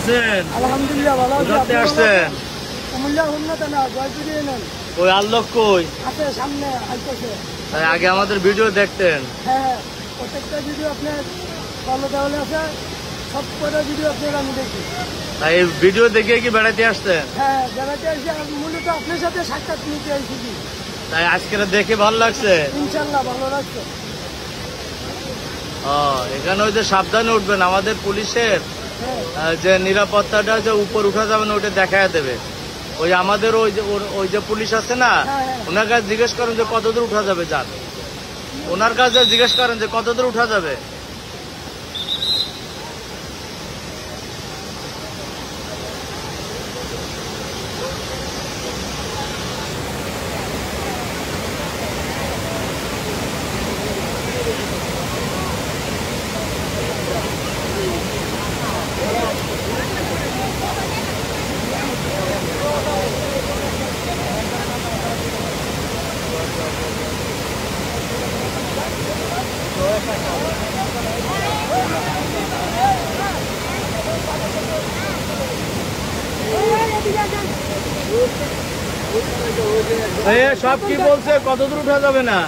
আছেন? আলহামদুলিল্লাহ ভালো আছি। কোথাতে আসছেন? কুমিল্লা উন্নত না জয়পুরি নেন। ওই আল্লোক কই আছে সামনে আইতেছে। তাই আগে আমাদের ভিডিও দেখতেন? হ্যাঁ, প্রত্যেকটা ভিডিও আপনার ফলো দেওয়া আছে, সব কটা ভিডিও আপনার আমি দেখি। তাই এই ভিডিও দেখে কি বেড়াতে আসছেন? হ্যাঁ, বেড়াতে আসছি, মূলত আপনার সাথে সাক্ষাৎ নিতে আইছি। তাই আজকে দেখে ভালো লাগছে? ইনশাল্লাহ ভালো লাগছে। এখানে ওই যে সাবধানে উঠবেন, আমাদের পুলিশের যে নিরাপত্তাটা যে উপর উঠা যাবে না ওটা দেখায় দেবে। ওই আমাদের ওই যে পুলিশ আছে না, ওনার কাছে জিজ্ঞেস করেন যে কতদূর উঠা যাবে, যান ওনার কাছে জিজ্ঞেস করেন যে কতদূর উঠা যাবে। সব কি বলছে কতদূর উঠা যাবে না?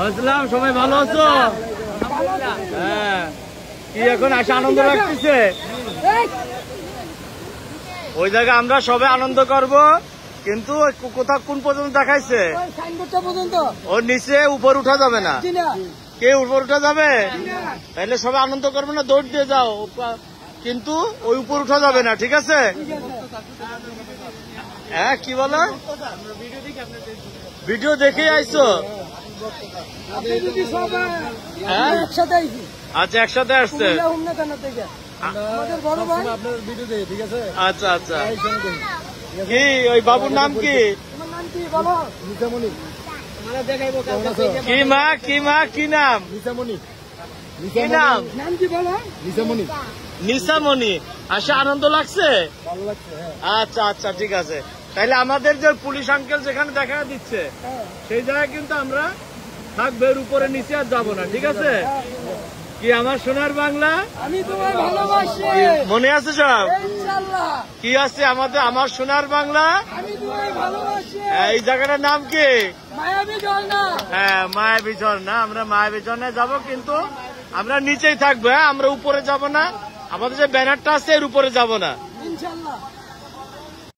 বুঝলাম। সবাই ভালো আছো? হ্যাঁ, কি এখন আসে আনন্দ লাগতেছে? ওই জায়গায় আমরা সবাই আনন্দ করব, কিন্তু কোথাও কোন পর্যন্ত দেখাইছে? ওর নিচে উপর উঠা যাবে না। কে উপর উঠা যাবে? তাহলে সবাই আনন্দ করবে না, দৌড় দিয়ে যাও, কিন্তু ওই উপর উঠা যাবে না, ঠিক আছে? হ্যাঁ, কি বলো? ভিডিও দেখে আইছো? হ্যাঁ, আচ্ছা, একসাথে আসছে। আচ্ছা আচ্ছা, কি ওই বাবুর নাম কি? কি মা কি নাম? কি নাম? নিশামণি। আসে আনন্দ লাগছে? আচ্ছা আচ্ছা, ঠিক আছে। তাহলে আমাদের যে পুলিশ আঙ্কেল যেখানে দেখা দিচ্ছে সেই জায়গায় কিন্তু আমরা থাকবে, এর উপরে নিচে আর যাবো না, ঠিক আছে? কি আমার সোনার বাংলা, আমি তোমায় ভালোবাসি, মনে আছে সব? কি আছে আমাদের আমার সোনার বাংলা? আমি তোমায় ভালোবাসি। এই জায়গাটার নাম কি? মায়াবী ঝর্ণা। হ্যাঁ, মায়াবী ঝর্ণা। আমরা মায়াবী ঝর্ণায় যাবো, কিন্তু আমরা নিচেই থাকবো। হ্যাঁ, আমরা উপরে যাব না। আমাদের যে ব্যানারটা আছে এর উপরে যাব না। ইনশাল্লাহ।